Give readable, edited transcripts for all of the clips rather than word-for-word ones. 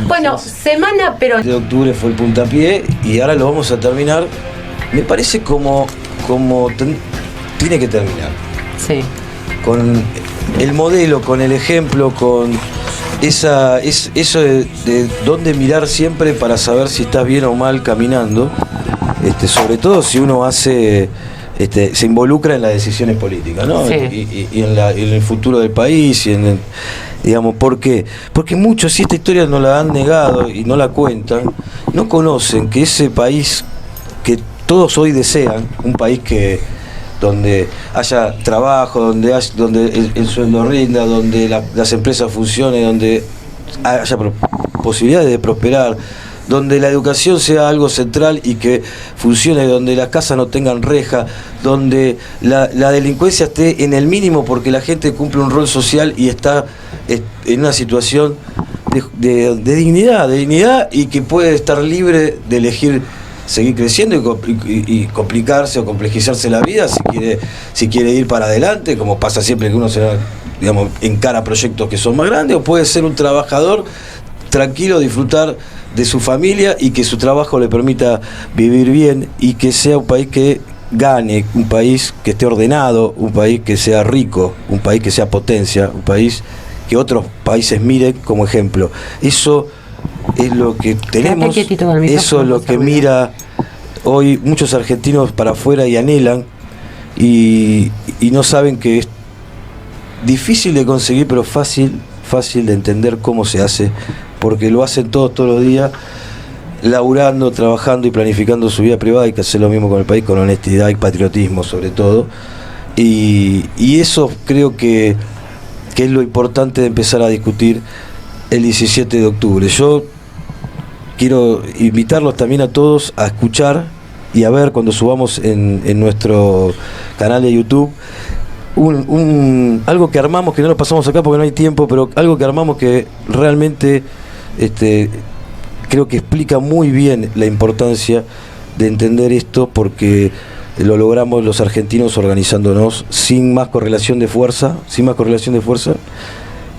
Bueno, semana, pero... De octubre fue el puntapié y ahora lo vamos a terminar. Me parece como tiene que terminar. Sí. Con el modelo, con el ejemplo, con eso de dónde mirar siempre para saber si estás bien o mal caminando. Sobre todo si uno se involucra en las decisiones políticas, ¿no? Sí. Y en el futuro del país, digamos, ¿por qué? Porque muchos, si esta historia no la han negado y no la cuentan, no conocen que ese país que todos hoy desean, un país donde haya trabajo, donde el sueldo rinda, donde las empresas funcionen, donde haya posibilidades de prosperar, donde la educación sea algo central y que funcione, donde las casas no tengan reja, donde la delincuencia esté en el mínimo porque la gente cumple un rol social y está en una situación de dignidad y que puede estar libre de elegir seguir creciendo y complicarse o complejizarse la vida si quiere ir para adelante, como pasa siempre que uno encara proyectos que son más grandes, o puede ser un trabajador tranquilo, disfrutar de su familia y que su trabajo le permita vivir bien y que sea un país que gane, un país que esté ordenado, un país que sea rico, un país que sea potencia, un país que otros países miren como ejemplo. Eso es lo que tenemos, eso es lo que mira hoy muchos argentinos para afuera y anhelan y no saben que es difícil de conseguir, pero fácil de entender cómo se hace, porque lo hacen todos los días, laburando, trabajando y planificando su vida privada. Hay que hacer lo mismo con el país, con honestidad y patriotismo sobre todo, y eso creo que es lo importante de empezar a discutir el 17 de octubre. Yo quiero invitarlos también a todos a escuchar y a ver cuando subamos en nuestro canal de YouTube algo que armamos, que no lo pasamos acá porque no hay tiempo, pero algo que armamos que realmente creo que explica muy bien la importancia de entender esto, porque lo logramos los argentinos organizándonos sin más correlación de fuerza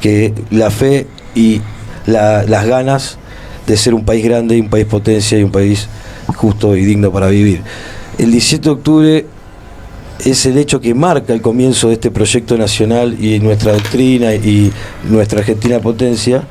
que la fe y las ganas de ser un país grande y un país potencia y un país justo y digno para vivir. El 17 de octubre es el hecho que marca el comienzo de este proyecto nacional y nuestra doctrina y nuestra Argentina potencia,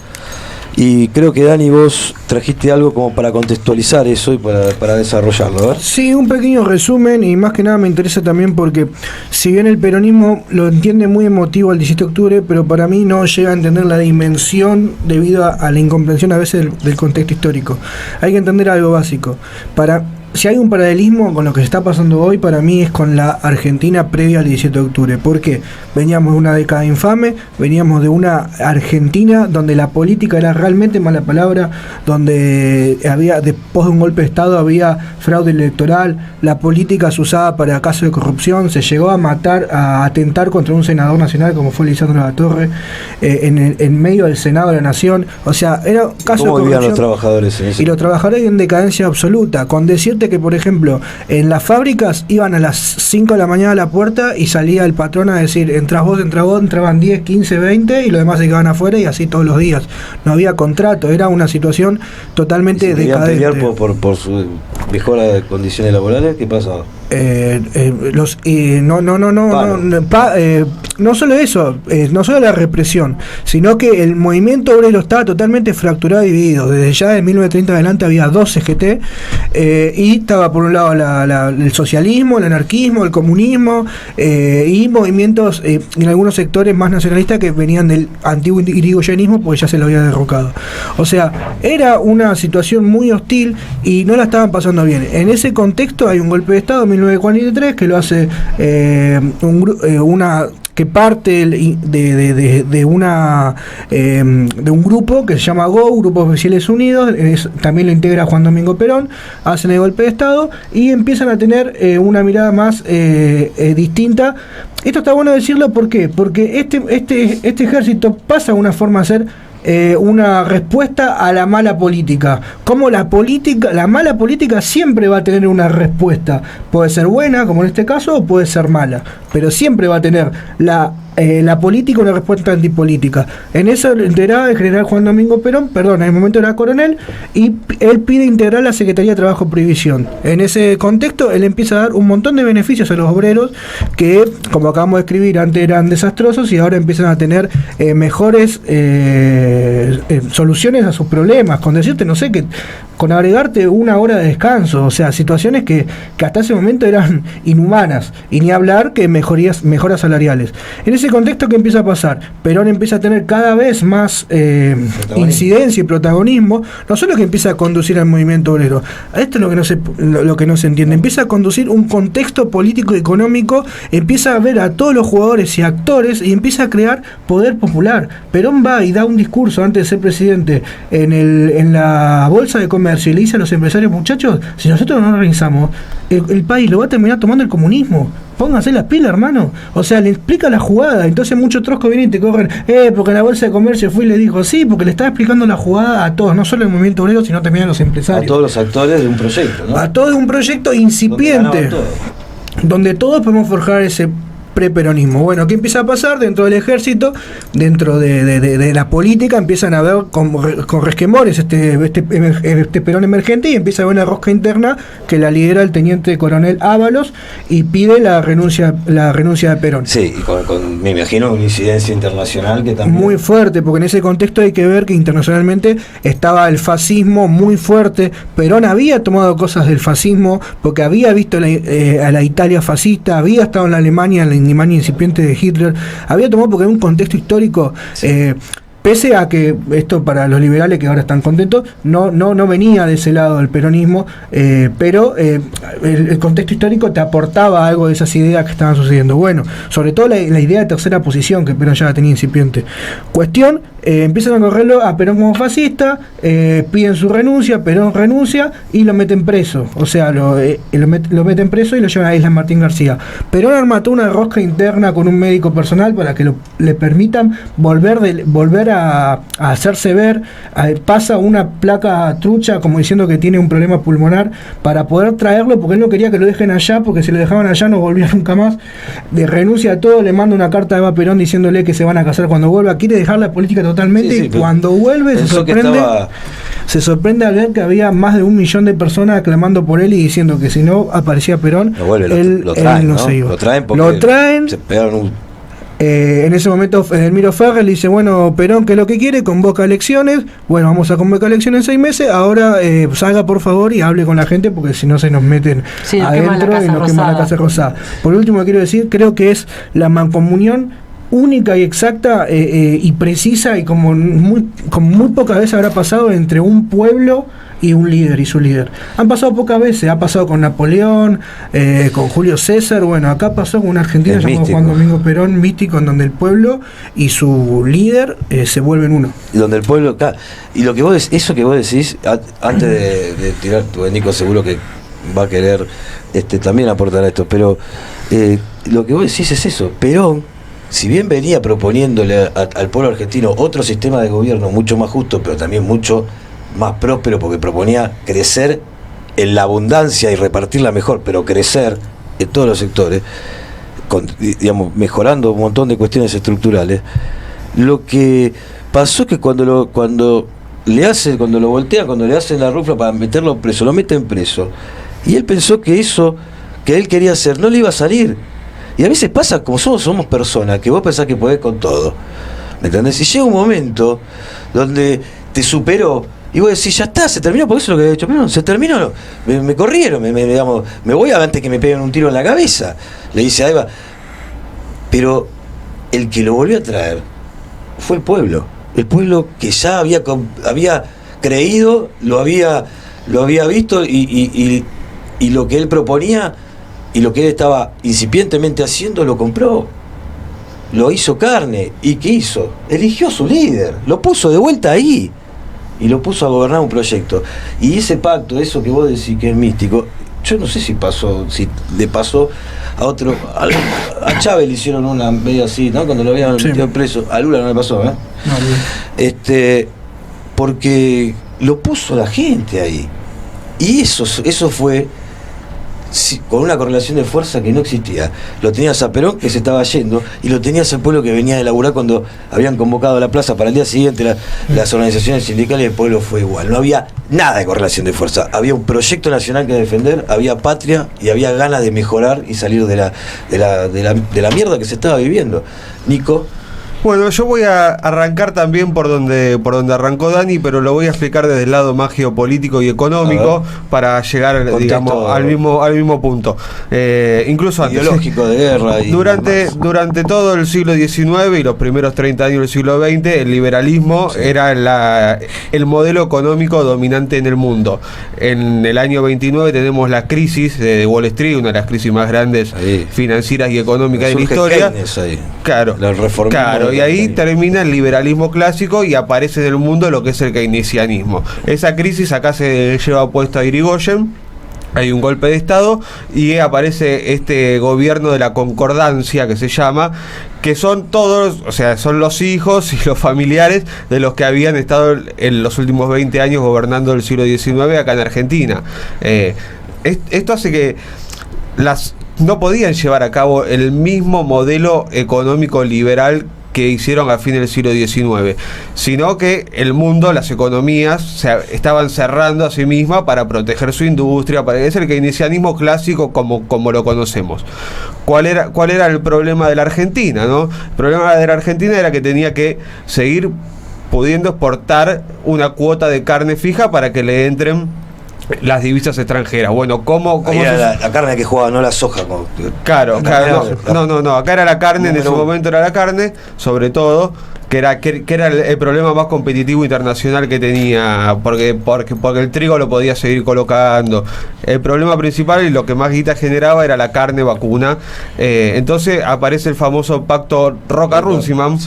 y creo que Dani, vos trajiste algo como para contextualizar eso y para desarrollarlo, ¿verdad? Sí, un pequeño resumen, y más que nada me interesa también porque si bien el peronismo lo entiende muy emotivo el 17 de octubre, pero para mí no llega a entender la dimensión debido a la incomprensión a veces del contexto histórico. Hay que entender algo básico. Si hay un paralelismo con lo que se está pasando hoy, para mí es con la Argentina previa al 17 de octubre. ¿Por qué? Veníamos de una década infame, veníamos de una Argentina donde la política era realmente mala palabra, donde después de un golpe de Estado había fraude electoral, la política se usaba para casos de corrupción, se llegó a atentar contra un senador nacional como fue Lisandro Latorre, en medio del Senado de la Nación. O sea, era caso de corrupción. ¿Cómo vivían los trabajadores en eso? Y los trabajadores en decadencia absoluta, con decirte que, por ejemplo, en las fábricas iban a las 5 de la mañana a la puerta y salía el patrón a decir, entraban 10, 15, 20 y los demás se quedaban afuera, y así todos los días. No había contrato, era una situación totalmente decadente. ¿Querían pelear por su mejora de condiciones laborales? ¿Qué pasaba? No solo eso, no solo la represión, sino que el movimiento obrero estaba totalmente fracturado y dividido. Desde ya de 1930 adelante había dos CGT, y estaba por un lado el socialismo, el anarquismo, el comunismo, y movimientos en algunos sectores más nacionalistas que venían del antiguo irigoyenismo, porque ya se lo había derrocado. O sea, era una situación muy hostil y no la estaban pasando bien. En ese contexto hay un golpe de Estado en 1943 que lo hace que parte de un grupo que se llama GO, Grupos Oficiales Unidos, también lo integra Juan Domingo Perón, hacen el golpe de Estado y empiezan a tener una mirada más distinta. Esto está bueno decirlo, ¿por qué? Porque este ejército pasa a una forma de ser una respuesta a la mala política. Como la mala política siempre va a tener una respuesta. Puede ser buena, como en este caso, o puede ser mala. pero siempre va a tener la política una respuesta antipolítica. En eso integraba el general Juan Domingo Perón, en el momento era coronel, y él pide integrar la Secretaría de Trabajo y Previsión. En ese contexto, él empieza a dar un montón de beneficios a los obreros que, como acabamos de escribir, antes eran desastrosos y ahora empiezan a tener mejores soluciones a sus problemas. Con decirte, no sé, que con agregarte 1 hora de descanso, o sea, situaciones que hasta ese momento eran inhumanas, y ni hablar que mejoras salariales. En ese contexto, ¿qué empieza a pasar? Perón empieza a tener cada vez más incidencia y protagonismo, no solo que empieza a conducir al movimiento obrero, esto es lo que no se entiende, empieza a conducir un contexto político y económico, empieza a ver a todos los jugadores y actores y empieza a crear poder popular. Perón va y da un discurso antes de ser presidente en la Bolsa de Comercio y le dice a los empresarios: muchachos, si nosotros no organizamos, el país lo va a terminar tomando el comunismo. Pónganse las pilas, hermano. O sea, le explica la jugada. Entonces muchos troscos vienen y te corren, porque la Bolsa de Comercio fue y le dijo, sí, porque le estaba explicando la jugada a todos, no solo el movimiento obrero, sino también a los empresarios. A todos los actores de un proyecto, ¿no? A todo un proyecto incipiente, donde todos podemos forjar ese preperonismo. Bueno, ¿qué empieza a pasar? Dentro del ejército, dentro de la política, empiezan a ver con resquemores este Perón emergente, y empieza a haber una rosca interna que la lidera el teniente coronel Ábalos y pide la renuncia de Perón. Sí, y me imagino una incidencia internacional que también... Muy fuerte, porque en ese contexto hay que ver que internacionalmente estaba el fascismo muy fuerte. Perón había tomado cosas del fascismo, porque había visto a la Italia fascista, había estado en la Alemania incipiente de Hitler, había tomado, porque en un contexto histórico, sí. Pese a que esto, para los liberales que ahora están contentos, no venía de ese lado del peronismo, pero el contexto histórico te aportaba algo de esas ideas que estaban sucediendo. Bueno, sobre todo la idea de tercera posición, que Perón ya la tenía incipiente. Cuestión, empiezan a correrlo a Perón como fascista, piden su renuncia, Perón renuncia y lo meten preso. O sea, lo meten preso y lo llevan a Isla Martín García. Perón armató una rosca interna con un médico personal para que le permitan volver a hacerse ver. Pasa una placa trucha como diciendo que tiene un problema pulmonar para poder traerlo, porque él no quería que lo dejen allá, porque si lo dejaban allá no volvía nunca más. Renuncia a todo, le manda una carta a Eva Perón diciéndole que se van a casar cuando vuelva, quiere dejar la política totalmente, sí, y cuando vuelve se sorprende al ver que había más de 1 millón de personas aclamando por él y diciendo que si no aparecía Perón, él no se iba. Lo traen, se pegaron en ese momento Edelmiro Ferrer le dice: bueno, Perón, ¿qué es lo que quiere? Convoca elecciones. Bueno, vamos a convocar elecciones en 6 meses. Ahora salga por favor y hable con la gente, porque si no se nos meten adentro y nos queman la Casa Rosada. Por último, quiero decir, creo que es la mancomunión única y exacta y precisa, y como muy pocas veces habrá pasado entre un pueblo y un líder y su líder. Han pasado pocas veces, ha pasado con Napoleón, con Julio César. Bueno, acá pasó con un argentino llamado Juan Domingo Perón, místico, en donde el pueblo y su líder se vuelven uno. Y donde el pueblo... Y lo que eso que vos decís, antes de tirar, Nico seguro que va a querer también aportar a esto, pero lo que vos decís es eso. Perón, si bien venía proponiéndole al pueblo argentino otro sistema de gobierno mucho más justo, pero también mucho más próspero, porque proponía crecer en la abundancia y repartirla mejor, pero crecer en todos los sectores, mejorando un montón de cuestiones estructurales. Lo que pasó es que cuando lo voltean, cuando le hacen la rufla para meterlo preso, lo meten preso, y él pensó que eso que él quería hacer no le iba a salir. Y a veces pasa, como somos personas, que vos pensás que podés con todo, ¿me entendés? Y llega un momento donde te superó y vos decís, ya está, se terminó, porque eso es lo que había dicho, pero no, se terminó, me corrieron, me voy antes que me peguen un tiro en la cabeza, le dice a Eva. Pero el que lo volvió a traer fue el pueblo que ya había creído, lo había visto, y lo que él proponía y lo que él estaba incipientemente haciendo lo compró, lo hizo carne. ¿Y qué hizo? Eligió a su líder, lo puso de vuelta ahí y lo puso a gobernar un proyecto. Y ese pacto, eso que vos decís que es místico, yo no sé si le pasó a otro. A Chávez le hicieron una medio así, ¿no? Cuando lo habían metido preso. A Lula no le pasó, ¿eh? No, porque lo puso la gente ahí. Y eso fue con una correlación de fuerza que no existía. Lo tenías a Perón, que se estaba yendo, y lo tenías al pueblo que venía de laburar cuando habían convocado a la plaza para el día siguiente. Las organizaciones sindicales y el pueblo fue igual. No había nada de correlación de fuerza. Había un proyecto nacional que defender, había patria y había ganas de mejorar y salir de la mierda que se estaba viviendo. Nico. Bueno, yo voy a arrancar también por donde arrancó Dani, pero lo voy a explicar desde el lado más geopolítico y económico para llegar, contexto, digamos, al mismo punto. Incluso antes. Ideológico de guerra. Y durante todo el siglo XIX y los primeros 30 años del siglo XX, el liberalismo era el modelo económico dominante en el mundo. En el año 29 tenemos la crisis de Wall Street, una de las crisis más grandes financieras y económicas de la historia. Claro, y ahí termina el liberalismo clásico y aparece en el mundo lo que es el keynesianismo. Esa crisis acá se lleva puesto a Irigoyen, hay un golpe de Estado y aparece este gobierno de la concordancia que se llama, que son todos, o sea, son los hijos y los familiares de los que habían estado en los últimos 20 años gobernando el siglo XIX acá en Argentina. Esto hace que no podían llevar a cabo el mismo modelo económico liberal que hicieron a fines del siglo XIX, sino que el mundo, las economías se estaban cerrando a sí mismas para proteger su industria, es el keynesianismo clásico como lo conocemos. ¿Cuál era el problema de la Argentina, no? El problema de la Argentina era que tenía que seguir pudiendo exportar una cuota de carne fija para que le entren las divisas extranjeras. Bueno, ¿cómo era la carne que jugaba, no la soja? Claro, no, acá era la carne, en ese momento era la carne, sobre todo, que era el problema más competitivo internacional que tenía, porque el trigo lo podía seguir colocando. El problema principal y lo que más guita generaba era la carne vacuna. Entonces aparece el famoso pacto Roca-Runciman,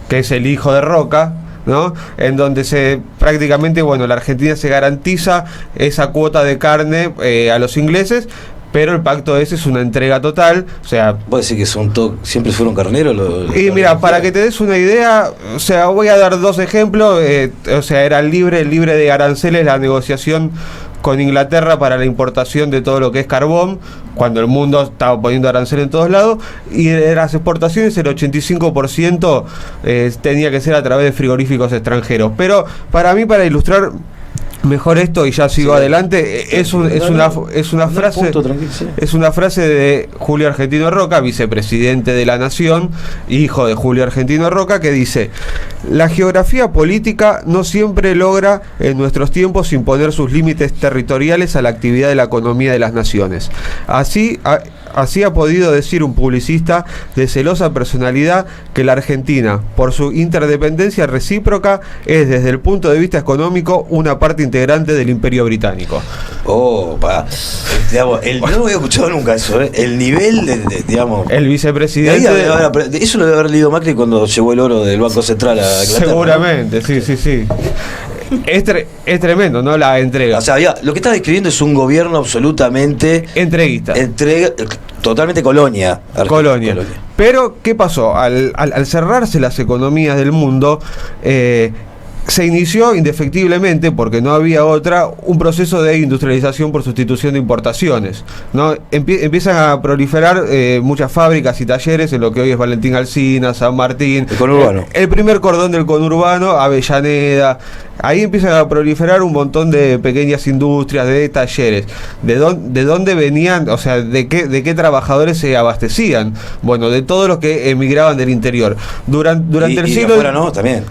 que es el hijo de Roca, ¿no? En donde prácticamente, la Argentina se garantiza esa cuota de carne a los ingleses, pero el pacto ese es una entrega total. O sea, ¿puedes decir que siempre fueron carneros? Y mira, para que te des una idea, o sea, voy a dar dos ejemplos. O sea, era libre de aranceles la negociación con Inglaterra para la importación de todo lo que es carbón, cuando el mundo estaba poniendo arancel en todos lados, y de las exportaciones el 85% tenía que ser a través de frigoríficos extranjeros. Pero para ilustrar mejor esto, y ya sigo adelante, es una frase de Julio Argentino Roca, vicepresidente de la Nación, hijo de Julio Argentino Roca, que dice: la geografía política no siempre logra en nuestros tiempos imponer sus límites territoriales a la actividad de la economía de las naciones. Así ha podido decir un publicista de celosa personalidad que la Argentina, por su interdependencia recíproca, es desde el punto de vista económico una parte integrante del Imperio Británico. Digamos, no lo había escuchado nunca eso, el nivel digamos, el vicepresidente eso lo debe haber leído Macri cuando llevó el oro del Banco Central a Inglaterra. Seguramente, ¿no? Sí. Es tremendo, ¿no? La entrega. O sea, lo que estás describiendo es un gobierno absolutamente entreguista. Totalmente colonia. Pero, ¿qué pasó? Al cerrarse las economías del mundo, se inició indefectiblemente, porque no había otra, un proceso de industrialización por sustitución de importaciones, ¿no? Empiezan a proliferar muchas fábricas y talleres en lo que hoy es Valentín Alsina, San Martín, el conurbano. El primer cordón del conurbano, Avellaneda. Ahí empiezan a proliferar un montón de pequeñas industrias, de talleres. ¿De dónde venían? O sea, ¿de qué trabajadores se abastecían? Bueno, de todos los que emigraban del interior. Durante el siglo... afuera no, también.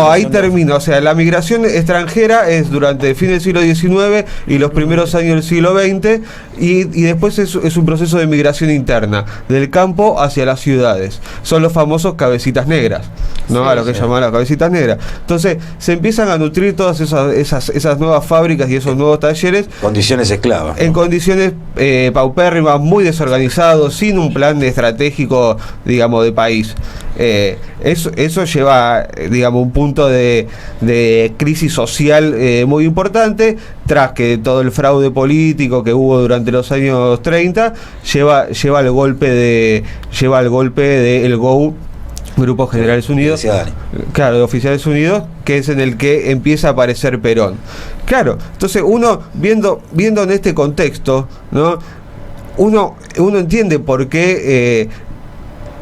Ahí termina. O sea, la migración extranjera es durante el fin del siglo XIX y los primeros años del siglo XX, y después es un proceso de migración interna, del campo hacia las ciudades. Son los famosos cabecitas negras, ¿no? Sí, a lo que llaman las cabecitas negras. Entonces, se empiezan a nutrir todas esas nuevas fábricas y esos nuevos talleres. Condiciones esclavas, ¿no? En condiciones paupérrimas, muy desorganizados, sin un plan estratégico, digamos, de país. Eso lleva, digamos, un punto de crisis social muy importante, tras que todo el fraude político que hubo durante los años 30 lleva al golpe de el GO Grupos Generales Unidos, Decía Dani. claro, de Oficiales Unidos, que es en el que empieza a aparecer Perón. Claro, entonces uno viendo en este contexto, ¿no? Uno entiende por qué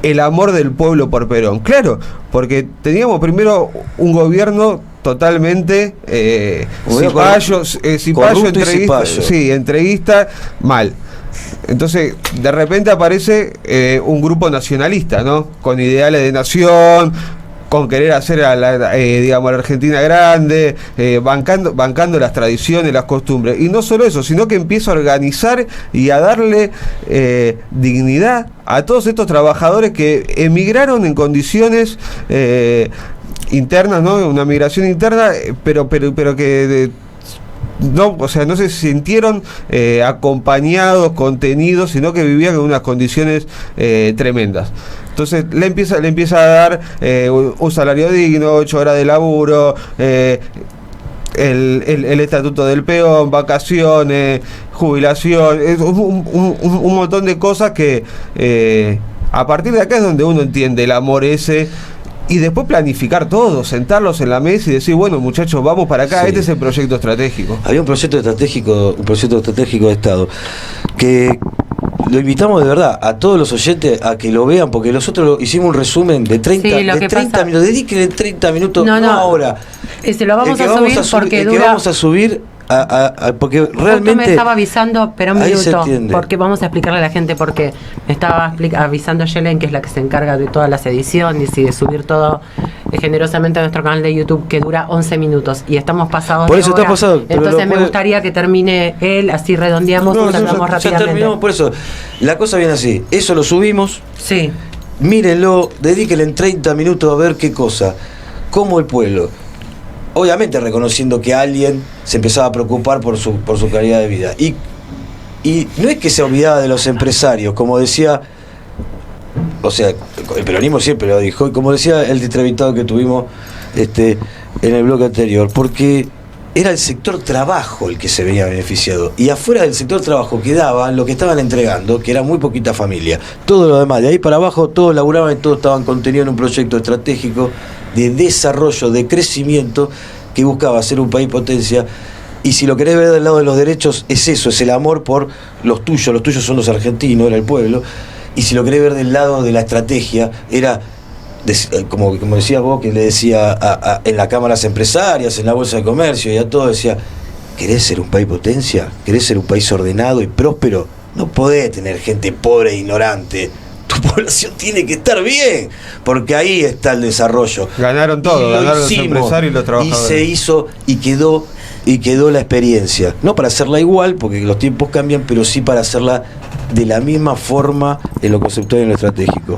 el amor del pueblo por Perón. Claro, porque teníamos primero un gobierno totalmente entreguista, mal. Entonces, de repente aparece un grupo nacionalista, ¿no? Con ideales de nación, con querer hacer a la Argentina grande, bancando las tradiciones, las costumbres. Y no solo eso, sino que empieza a organizar y a darle dignidad a todos estos trabajadores que emigraron en condiciones internas, ¿no? Una migración interna, pero que no, o sea, no se sintieron acompañados, contenidos, sino que vivían en unas condiciones tremendas. Entonces le empieza a dar un salario digno, 8 horas de laburo, el estatuto del peón, vacaciones, jubilación, un montón de cosas que a partir de acá es donde uno entiende el amor ese. Y después planificar todo, sentarlos en la mesa y decir, bueno, muchachos, vamos para acá, sí. Este es el proyecto estratégico. Había un proyecto estratégico de Estado que lo invitamos de verdad a todos los oyentes a que lo vean, porque nosotros hicimos un resumen de 30, sí, de 30 minutos, dedíquenle 30 minutos, no ahora. Lo vamos a subir porque dura... que vamos a subir porque realmente Justo me estaba avisando, pero un minuto, porque vamos a explicarle a la gente porque me estaba avisando Yelen, que es la que se encarga de todas las ediciones y de subir todo generosamente a nuestro canal de YouTube, que dura 11 minutos y estamos pasados por eso de hora. Está pasado, entonces me gustaría que termine él, así redondeamos y hablamos rápidamente. Ya terminamos, por eso la cosa viene así, eso lo subimos, sí. Mírenlo, dedíquenle en 30 minutos a ver qué cosa, cómo el pueblo, obviamente reconociendo que alguien se empezaba a preocupar por su calidad de vida. Y no es que se olvidaba de los empresarios, como decía, o sea, el peronismo siempre lo dijo, y como decía el entrevistado que tuvimos en el bloque anterior, porque era el sector trabajo el que se veía beneficiado. Y afuera del sector trabajo quedaban lo que estaban entregando, que era muy poquita familia. Todo lo demás, de ahí para abajo, todos laburaban y todos estaban contenidos en un proyecto estratégico de desarrollo, de crecimiento, que buscaba ser un país potencia. Y si lo querés ver del lado de los derechos, es eso, es el amor por los tuyos son los argentinos, era el pueblo. Y si lo querés ver del lado de la estrategia, era, como decías vos, que le decía en la Cámara Empresarias, en la Bolsa de Comercio y a todos, decía, ¿querés ser un país potencia? ¿Querés ser un país ordenado y próspero? No podés tener gente pobre e ignorante. Tu población tiene que estar bien, porque ahí está el desarrollo. Ganaron todo, ganaron los empresarios y los trabajadores. Y se hizo y quedó la experiencia. No para hacerla igual, porque los tiempos cambian, pero sí para hacerla de la misma forma en lo conceptual y en lo estratégico.